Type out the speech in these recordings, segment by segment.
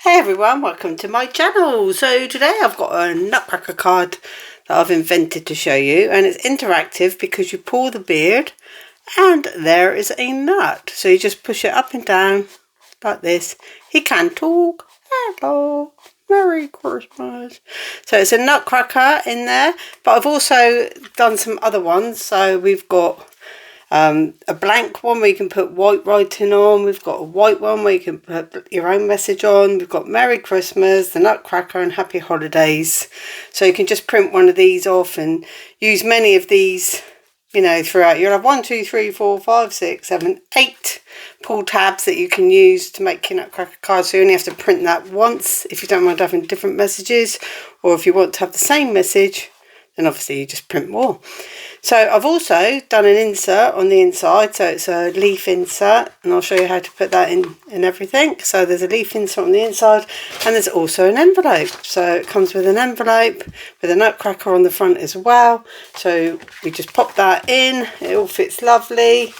Hey everyone, welcome to my channel. So today I've got a Nutcracker card that I've invented to show you, and it's interactive because you pull the beard and there is a nut. So you just push it up and down like this. He can talk. Hello, Merry Christmas. So it's a Nutcracker in there, but I've also done some other ones. So we've got a blank one where you can put white writing on. We've got a white one where you can put your own message on. We've got Merry Christmas, the Nutcracker, and Happy Holidays. So you can just print one of these off and use many of these, you know, throughout. You'll have 1, 2, 3, 4, 5, 6, 7, 8 pull tabs that you can use to make your Nutcracker card. So you only have to print that once if you don't mind having different messages, or if you want to have the same message, then obviously you just print more. So I've also done an insert on the inside, so it's a leaf insert, and I'll show you how to put that in everything. So there's a leaf insert on the inside, and there's also an envelope. So it comes with an envelope with a Nutcracker on the front as well. So we just pop that in, it all fits lovely.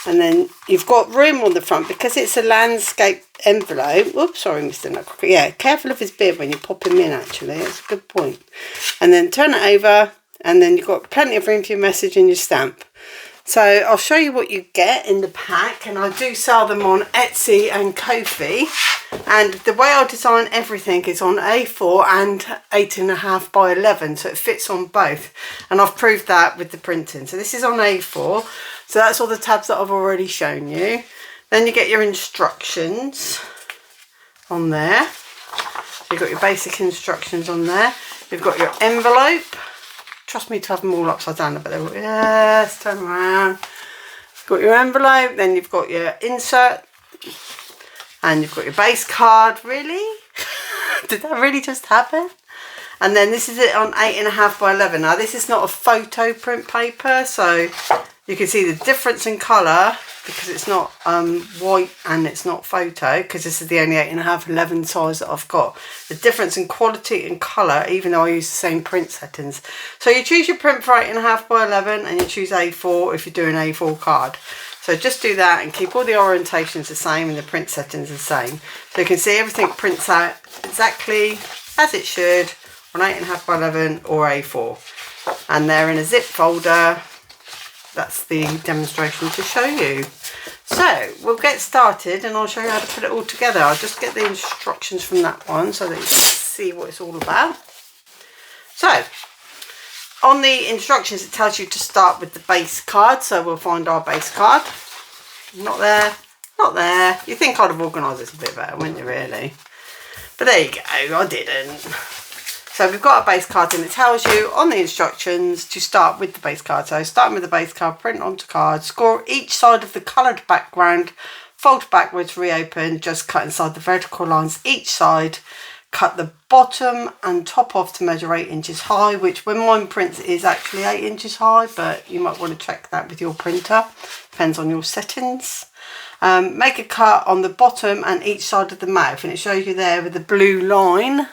And then you've got room on the front because it's a landscape envelope. Oops, sorry, Mr. Nutcracker. Yeah, careful of his beard when you pop him in, actually. That's a good point. And then turn it over, and then you've got plenty of room for your message and your stamp. So I'll show you what you get in the pack, and I do sell them on Etsy and Ko-fi. And the way I design everything is on A4 and 8.5 by 11, so it fits on both. And I've proved that with the printing. So this is on A4, so that's all the tabs that I've already shown you. Then you get your instructions on there. So you've got your basic instructions on there. You've got your envelope. Trust me to have them all upside down, but yes, turn around. You've got your envelope, then you've got your insert, and you've got your base card. Really? Did that really just happen? And then this is it on 8.5 by 11. Now this is not a photo print paper, so you can see the difference in colour because it's not white and it's not photo, because this is the only 8.5 11 size that I've got. The difference in quality and colour, even though I use the same print settings. So you choose your print for 8.5 by 11 and you choose A4 if you're doing A4 card. So just do that and keep all the orientations the same and the print settings the same. So you can see everything prints out exactly as it should on 8.5 by 11 or A4. And they're in a zip folder. That's the demonstration to show you. So we'll get started and I'll show you how to put it all together. I'll just get the instructions from that one so that you can see what it's all about. So on the instructions it tells you to start with the base card. So we'll find our base card. Not there, not there. You think I'd have organised this a bit better, wouldn't you, really? But there you go, I didn't. So we've got our base card, and it tells you on the instructions to start with the base card. So starting with the base card, print onto card, score each side of the coloured background, fold backwards, reopen, just cut inside the vertical lines each side, cut the bottom and top off to measure 8 inches high, which when mine prints is actually 8 inches high, but you might want to check that with your printer, depends on your settings. Make a cut on the bottom and each side of the mouth, and it shows you there with the blue line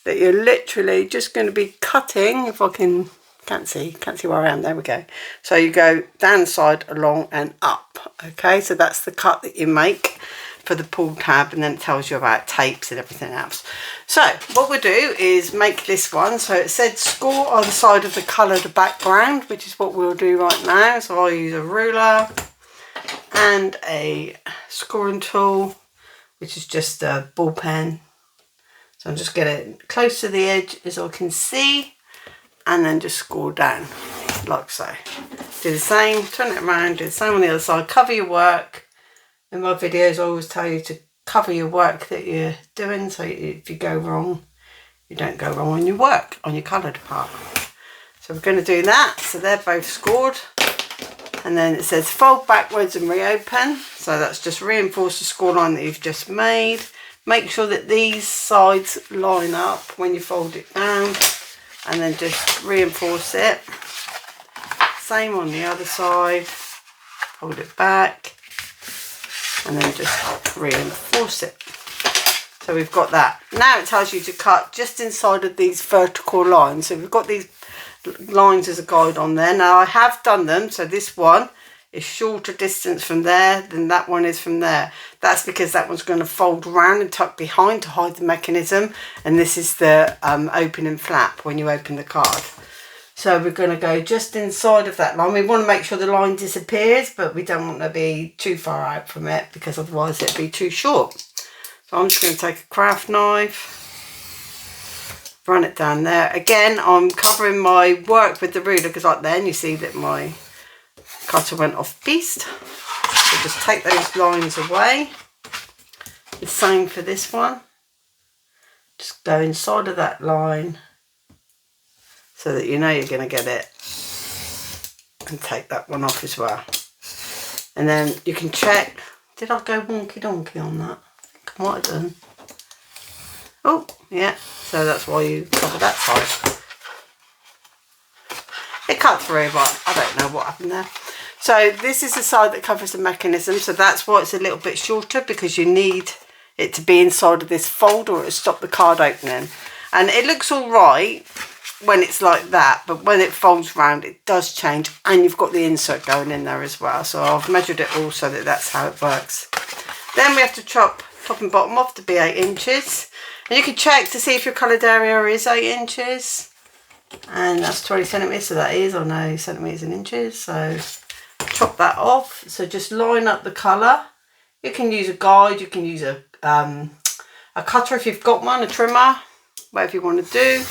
that you're literally just going to be cutting. If I can't see where I am, there we go. So you go down side, along and up. Okay, so that's the cut that you make for the pull tab, and then it tells you about tapes and everything else. So what we'll do is make this one. So it said score on the side of the coloured background, which is what we'll do right now. So I'll use a ruler and a scoring tool, which is just a ball pen. So I'll just get it close to the edge as I can see, and then just score down like so. Do the same, turn it around, do the same on the other side. Cover your work. In my videos I always tell you to cover your work that you're doing, so if you go wrong, you don't go wrong on your work, on your coloured part. So we're going to do that. So they're both scored. And then it says fold backwards and reopen. So that's just reinforce the score line that you've just made. Make sure that these sides line up when you fold it down, and then just reinforce it. Same on the other side. Fold it back and then just reinforce it. So we've got that. Now it tells you to cut just inside of these vertical lines. So we've got these lines as a guide on there. Now I have done them. So this one is shorter distance from there than that one is from there. That's because that one's going to fold around and tuck behind to hide the mechanism, and this is the opening flap when you open the card. So we're going to go just inside of that line. We want to make sure the line disappears, but we don't want to be too far out from it because otherwise it'd be too short. So I'm just going to take a craft knife, run it down there. Again, I'm covering my work with the ruler because like then you see that my cutter went off piste. So just take those lines away. The same for this one. Just go inside of that line so that you know you're going to get it, and take that one off as well. And then you can check, did I go wonky donkey on that? I think I might have done. Oh yeah, so that's why you cover that side. It cut through, but I don't know what happened there. So this is the side that covers the mechanism, so that's why it's a little bit shorter, because you need it to be inside of this fold or it'll stop the card opening. And it looks all right when it's like that, but when it folds round it does change, and you've got the insert going in there as well. So I've measured it all so that that's how it works. Then we have to chop top and bottom off to be 8 inches, and you can check to see if your coloured area is 8 inches, and that's 20 centimetres, so that is, I know centimetres and inches, so chop that off. So just line up the colour. You can use a guide, you can use a cutter if you've got one, a trimmer, whatever you want to do.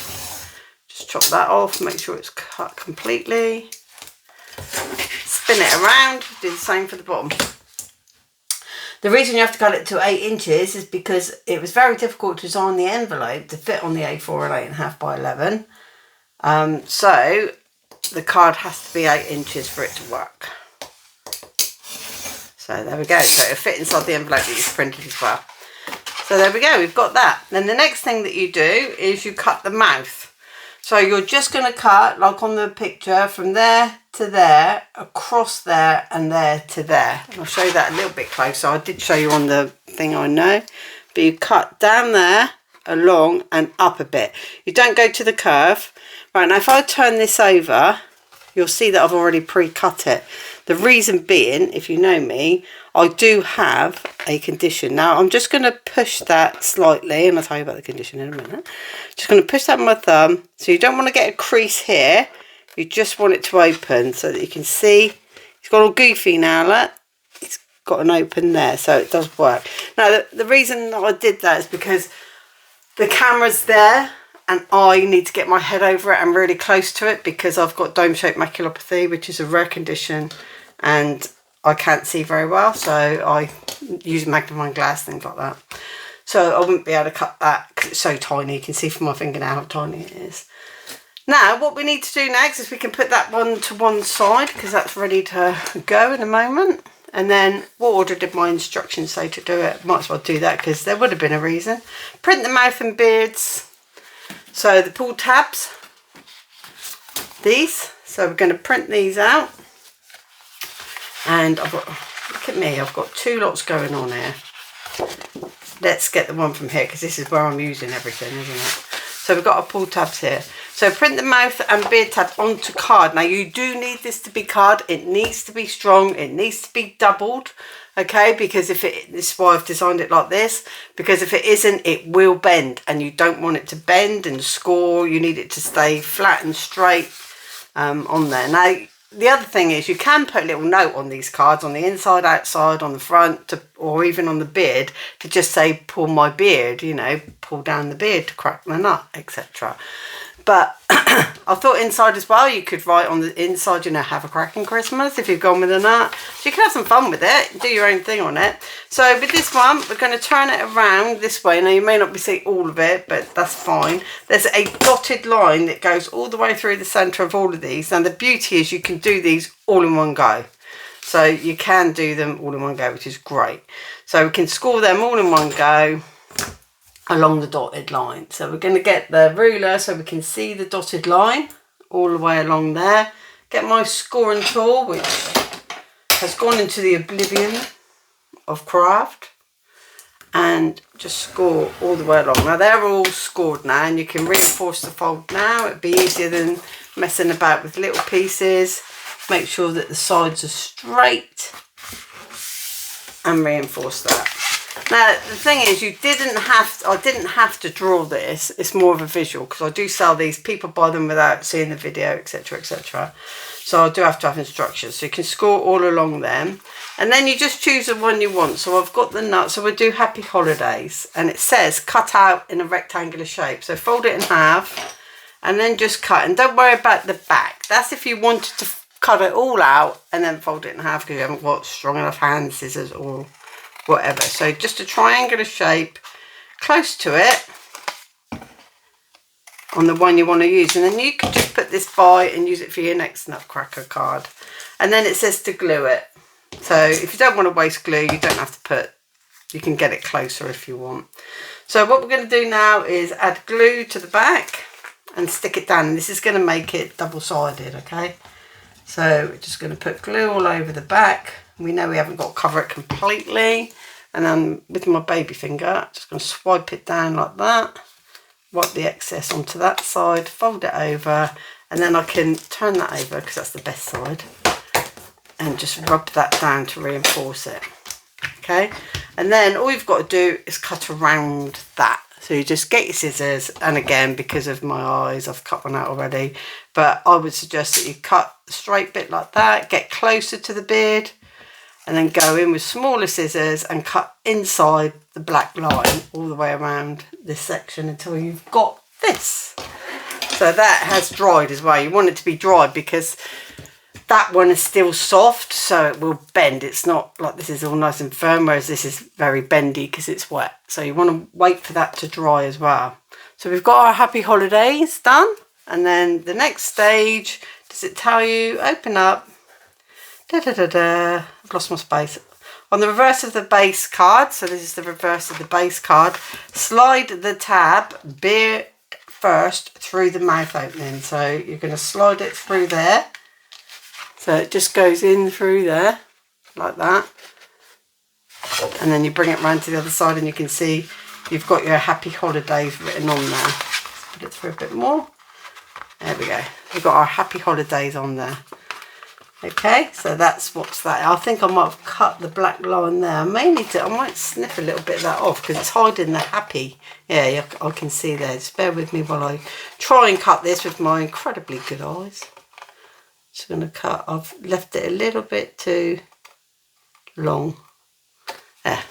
Just chop that off, make sure it's cut completely. Spin it around, do the same for the bottom. The reason you have to cut it to 8 inches is because it was very difficult to design the envelope to fit on the A4 at 8.5 by 11. So the card has to be 8 inches for it to work. So there we go, so it'll fit inside the envelope that you've printed as well. So there we go, we've got that. Then the next thing that you do is you cut the mouth. So you're just going to cut, like on the picture, from there to there, across there, and there to there. And I'll show you that a little bit closer. I did show you on the thing, I know. But you cut down there, along, and up a bit. You don't go to the curve. Right, now if I turn this over, you'll see that I've already pre-cut it. The reason being, if you know me, I do have a condition. Now I'm just going to push that slightly, and I'll tell you about the condition in a minute. Just going to push that with my thumb. So you don't want to get a crease here. You just want it to open so that you can see. It's got all goofy now, look. It's got an open there, so it does work. Now the reason that I did that is because the camera's there, and I need to get my head over it and really close to it because I've got dome-shaped maculopathy, which is a rare condition, and I can't see very well, so I use magnifying glass, things like that. So I wouldn't be able to cut that because it's so tiny. You can see from my fingernail how tiny it is. Now what we need to do next is we can put that one to one side because that's ready to go in a moment. And then what order did my instructions say to do it? Might as well do that because there would have been a reason. Print the mouth and beards. So the pull tabs, these, so we're going to print these out, and I've got, look at me, I've got 2 lots going on here. Let's get the one from here because this is where I'm using everything, isn't it? So we've got our pull tabs here. So print the mouth and beard tabs onto card. Now you do need this to be card, it needs to be strong, it needs to be doubled. Okay, because if it, this is why I've designed it like this, because if it isn't, it will bend, and you don't want it to bend and score. You need it to stay flat and straight on there. Now, the other thing is you can put a little note on these cards, on the inside, outside, on the front, or even on the beard, to just say, pull my beard, you know, pull down the beard to crack the nut, etc. But I thought inside as well, you could write on the inside, you know, have a cracking Christmas if you've gone with a nut. So you can have some fun with it, do your own thing on it. So with this one, we're going to turn it around this way. Now you may not be seeing all of it, but that's fine. There's a dotted line that goes all the way through the centre of all of these. And the beauty is you can do these all in one go. So you can do them all in one go, which is great. So we can score them all in one go along the dotted line. So we're going to get the ruler so we can see the dotted line all the way along there. Get my scoring tool, which has gone into the oblivion of craft, and just score all the way along. Now they're all scored now, and you can reinforce the fold now. It'd be easier than messing about with little pieces. make sure that the sides are straight and reinforce that. Now the thing is, I didn't have to draw this. It's more of a visual because I do sell these. People buy them without seeing the video, etc, etc. So I do have to have instructions. So you can score all along them, and then you just choose the one you want. So I've got the nut. So we'll do Happy Holidays, and it says cut out in a rectangular shape. So fold it in half, and then just cut. And don't worry about the back. That's if you wanted to cut it all out and then fold it in half because you haven't got strong enough hand scissors or whatever. So just a triangular shape close to it on the one you want to use, and then you can just put this by and use it for your next Nutcracker card. And then it says to glue it. So if you don't want to waste glue, you don't have to put, you can get it closer if you want. So what we're going to do now is add glue to the back and stick it down, and this is going to make it double-sided. Okay, so we're just going to put glue all over the back. We know we haven't got to cover it completely, and then with my baby finger just going to swipe it down like that, wipe the excess onto that side, fold it over, and then I can turn that over because that's the best side, and just rub that down to reinforce it. Okay, and then all you've got to do is cut around that. So you just get your scissors, and again, because of my eyes, I've cut one out already, but I would suggest that you cut a straight bit like that, get closer to the beard, and then go in with smaller scissors and cut inside the black line all the way around this section until you've got this. So that has dried as well. You want it to be dried because that one is still soft, so it will bend. It's not like this is all nice and firm, whereas this is very bendy because it's wet. So you want to wait for that to dry as well. So we've got our Happy Holidays done, and then the next stage, does it tell you open up? I've lost my space. On the reverse of the base card, so this is the reverse of the base card, slide the tab beard first through the mouth opening. So you're going to slide it through there. So it just goes in through there, like that. And then you bring it round to the other side, and you can see you've got your Happy Holidays written on there. Let's put it through a bit more. There we go. We've got our Happy Holidays on there. Okay, so that's what's that. I think I might have cut the black line there. I might snip a little bit of that off because it's hiding the happy. Yeah, I can see there. Just bear with me while I try and cut this with my incredibly good eyes. Just going to cut. I've left it a little bit too long. There.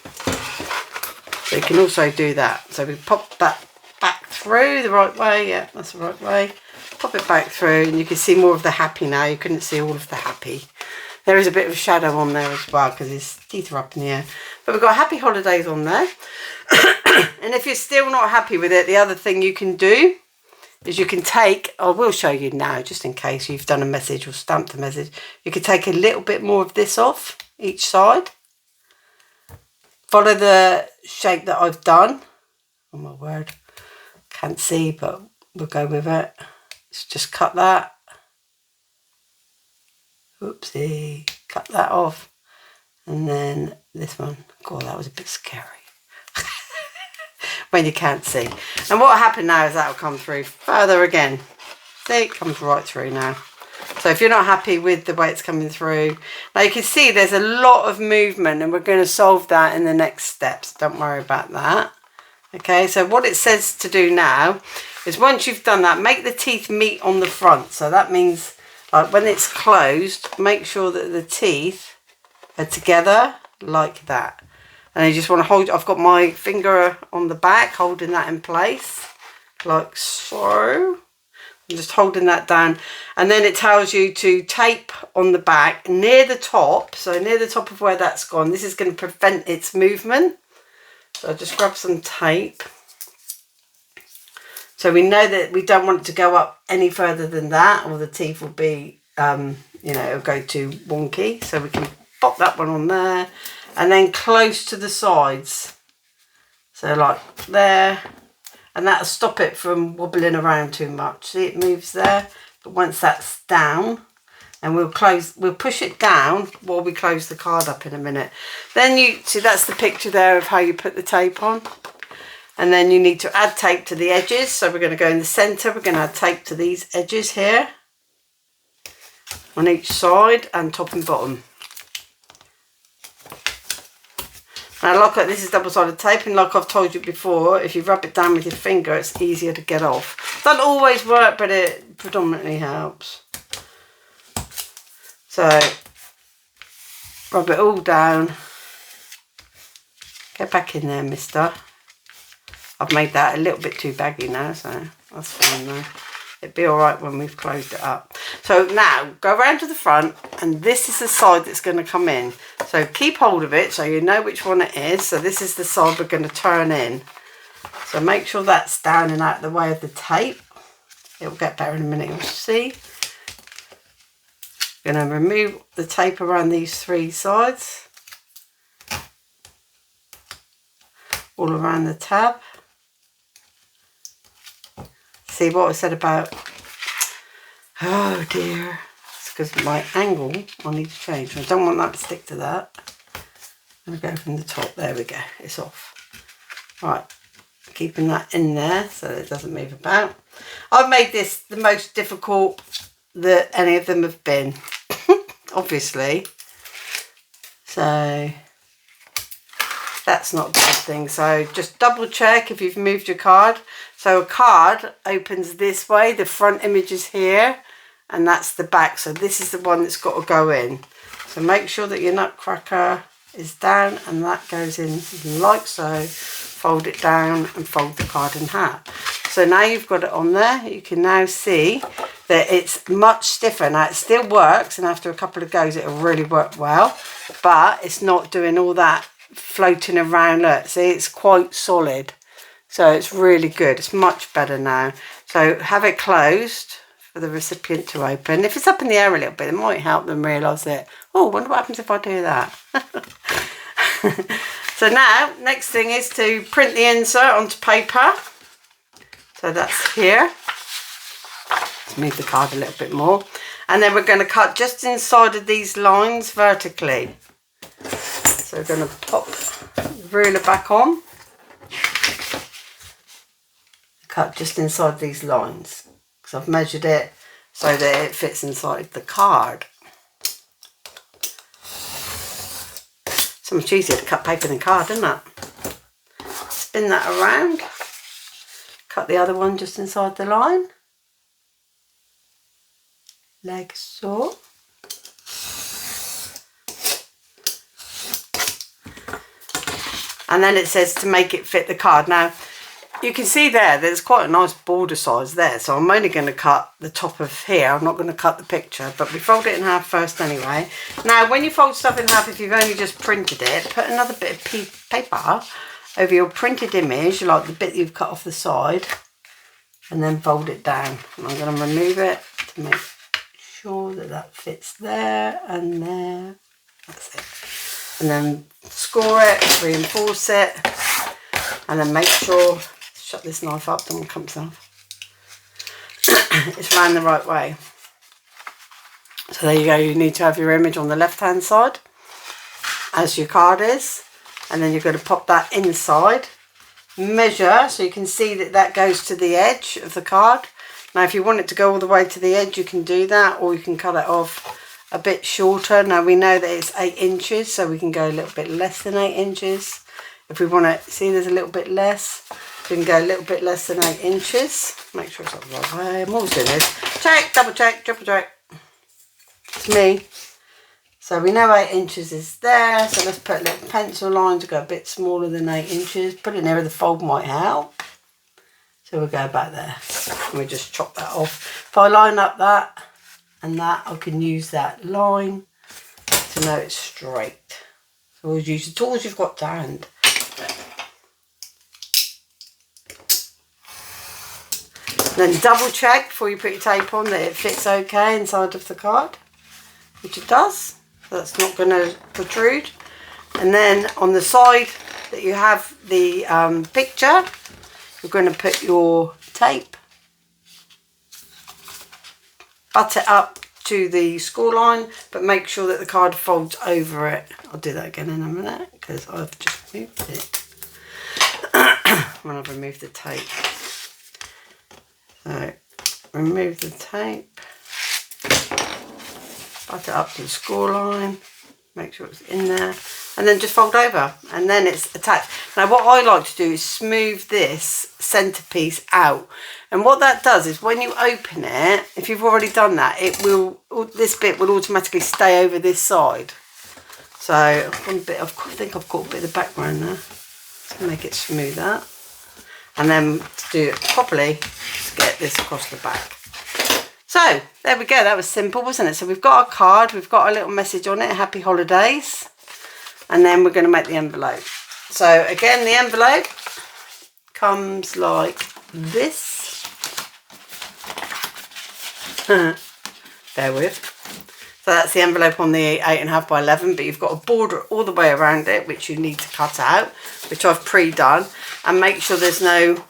So you can also do that. So we pop that back through the right way. Yeah, that's the right way. Pop it back through, and you can see more of the happy now. You couldn't see all of the happy. There is a bit of a shadow on there as well because his teeth are up in the air. But we've got Happy Holidays on there. And if you're still not happy with it, the other thing you can do is you can take, I will show you now just in case you've done a message or stamped a message. You can take a little bit more of this off each side. Follow the shape that I've done. Oh my word, can't see, but we'll go with it. Let's just cut that. Oopsie, cut that off. And then this one. God, that was a bit scary. When you can't see. And what will happen now is that will come through further again. See, it comes right through now. So if you're not happy with the way it's coming through, now you can see there's a lot of movement, and we're going to solve that in the next steps. Don't worry about that. Okay, so what it says to do now is once you've done that, make the teeth meet on the front. So that means like when it's closed, make sure that the teeth are together like that. And you just want to hold, I've got my finger on the back holding that in place like so. I'm just holding that down, and then it tells you to tape on the back near the top, so near the top of where that's gone. This is going to prevent its movement. So I'll just grab some tape. So we know that we don't want it to go up any further than that, or the teeth will be, you know, it'll go too wonky. So we can pop that one on there, and then close to the sides. So like there. And that'll stop it from wobbling around too much. See, it moves there. But once that's down, and we'll push it down while we close the card up in a minute. Then you see, that's the picture there of how you put the tape on. And then you need to add tape to the edges. So we're going to go in the centre. We're going to add tape to these edges here. on each side and top and bottom. Now like this is double-sided tape, and like I've told you before, if you rub it down with your finger it's easier to get off. Doesn't always work, but it predominantly helps. So rub it all down. Get back in there, mister. I've made that a little bit too baggy now, so that's fine though. It'd be alright when we've closed it up. So now, go around to the front, and this is the side that's going to come in. So keep hold of it so you know which one it is. So this is the side we're going to turn in. So make sure that's down and out of the way of the tape. It'll get better in a minute, you'll see. Going to remove the tape around these three sides. All around the tab. See what I said about, oh dear, it's because my angle I need to change. I don't want that to stick to that. I'm going to go from the top. There we go, it's off. Right, keeping that in there so that it doesn't move about. I've made this the most difficult that any of them have been, obviously. So that's not a good thing. So just double check if you've moved your card. So a card opens this way, the front image is here, and that's the back. So this is the one that's got to go in. So make sure that your Nutcracker is down and that goes in like so. Fold it down and fold the card in half. So now you've got it on there, you can now see that it's much stiffer. Now it still works, and after a couple of goes it'll really work well, but it's not doing all that floating around. Look, see, it's quite solid. So it's really good. It's much better now. So have it closed for the recipient to open. If it's up in the air a little bit, it might help them realise that, oh, I wonder what happens if I do that. So now, next thing is to print the insert onto paper. So that's here. Let's move the card a little bit more. And then we're going to cut just inside of these lines vertically. So we're going to pop the ruler back on. Cut just inside these lines because I've measured it so that it fits inside the card. So much easier to cut paper than card, isn't it? Spin that around. Cut the other one just inside the line. Like so. And then it says to make it fit the card. Now, you can see there's quite a nice border size there, so I'm only going to cut the top of here. I'm not going to cut the picture, but we fold it in half first anyway. Now, when you fold stuff in half, if you've only just printed it, put another bit of paper over your printed image, like the bit you've cut off the side, and then fold it down. And I'm going to remove it to make sure that that fits there and there. That's it. And then score it, reinforce it, and then make sure, shut this knife up, don't want to cut myself. It's round the right way. So there you go, you need to have your image on the left hand side as your card is, and then you're going to pop that inside. Measure so you can see that that goes to the edge of the card. Now if you want it to go all the way to the edge, you can do that, or you can cut it off a bit shorter. Now we know that it's 8 inches, so we can go a little bit less than 8 inches. If we want to, see there's a little bit less, we can go a little bit less than 8 inches. Make sure it's up the right way. I'm always doing this. Check, double check, triple check. It's me. So we know 8 inches is there, so let's put a little pencil line to go a bit smaller than 8 inches. Put it nearer the fold might help. So we'll go back there, and we just chop that off. If I line up that and that, I can use that line to know it's straight. So always use the tools you've got to hand. Then double check before you put your tape on that it fits okay inside of the card, which it does. So that's not going to protrude. And then on the side that you have the picture, you're going to put your tape, butt it up to the score line, but make sure that the card folds over it. I'll do that again in a minute because I've just moved it when I've removed the tape. So remove the tape. cut it up to the score line, make sure it's in there, and then just fold over, and then it's attached. Now what I like to do is smooth this centerpiece out, and what that does is when you open it, if you've already done that, it will, this bit will automatically stay over this side. So I've got a bit of, I think I've got a bit of the background there to make it smoother, and then to do it properly, just get this across the back. So there we go, that was simple, wasn't it? So we've got our card, we've got a little message on it, happy holidays, and then we're going to make the envelope. So again, the envelope comes like this. Bear with. So that's the envelope on the 8.5 by 11, but you've got a border all the way around it, which you need to cut out, which I've pre-done, and make sure there's no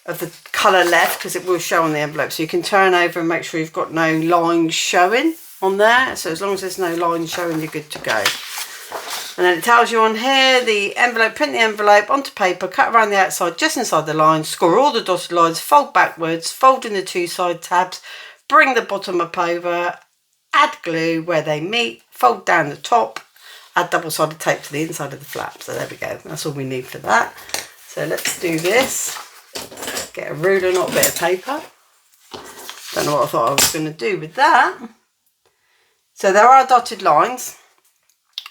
of the colour left, because it will show on the envelope. So you can turn over and make sure you've got no lines showing on there. So as long as there's no lines showing, you're good to go. And then it tells you on here, the envelope, print the envelope onto paper, cut around the outside just inside the line, score all the dotted lines, fold backwards, fold in the two side tabs, bring the bottom up over, add glue where they meet, fold down the top, add double-sided tape to the inside of the flap. So there we go, that's all we need for that. So let's do this. Get a ruler, not a bit of paper. Don't know what I thought I was going to do with that. So there are dotted lines,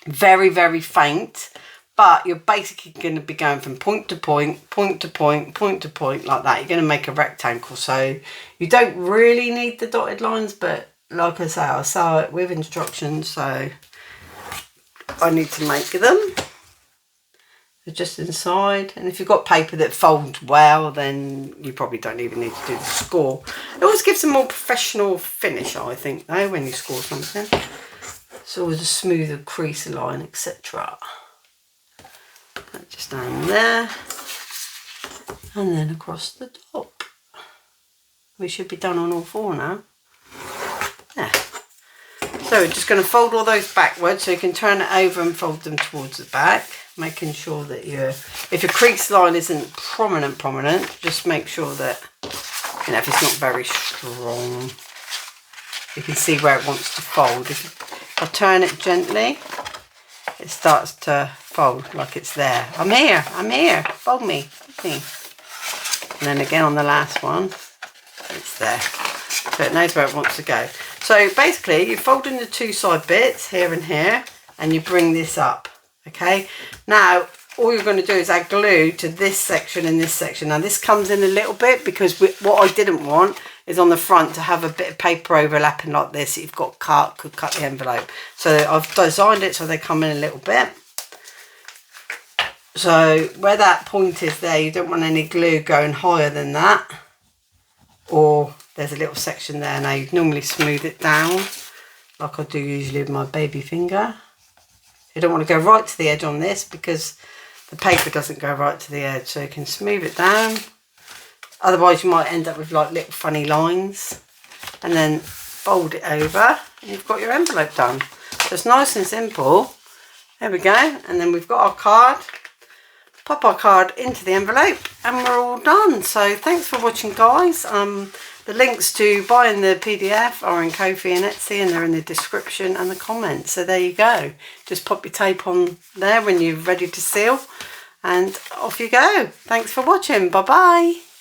very, very faint, but you're basically going to be going from point to point, point to point, point to point, like that. You're going to make a rectangle, so you don't really need the dotted lines, but like I say, I'll sew it with instructions, so I need to make them. They're just inside, and if you've got paper that folds well, then you probably don't even need to do the score. It always gives a more professional finish, I think, though, when you score something. It's always a smoother crease line, etc. Just down there, and then across the top. We should be done on all four now. Yeah. So we're just going to fold all those backwards, so you can turn it over and fold them towards the back, making sure that if your crease line isn't prominent, just make sure that, you know, if it's not very strong, you can see where it wants to fold. If I turn it gently, it starts to fold like it's there. I'm here, fold me. And then again on the last one, it's there. So it knows where it wants to go. So basically you fold in the two side bits here and here, and you bring this up, okay? Now all you're going to do is add glue to this section and this section. Now this comes in a little bit because what I didn't want is on the front to have a bit of paper overlapping like this. You've got could cut the envelope. So I've designed it so they come in a little bit. So where that point is there, you don't want any glue going higher than that, or there's a little section there. Now you normally smooth it down like I do usually with my baby finger. You don't want to go right to the edge on this because the paper doesn't go right to the edge, so you can smooth it down. Otherwise you might end up with like little funny lines, and then fold it over and you've got your envelope done. So it's nice and simple. There we go, and then we've got our card. Pop our card into the envelope and we're all done. So thanks for watching, guys. The links to buying the PDF are in Ko-fi and Etsy, and they're in the description and the comments. So there you go. Just pop your tape on there when you're ready to seal, and off you go. Thanks for watching. Bye bye.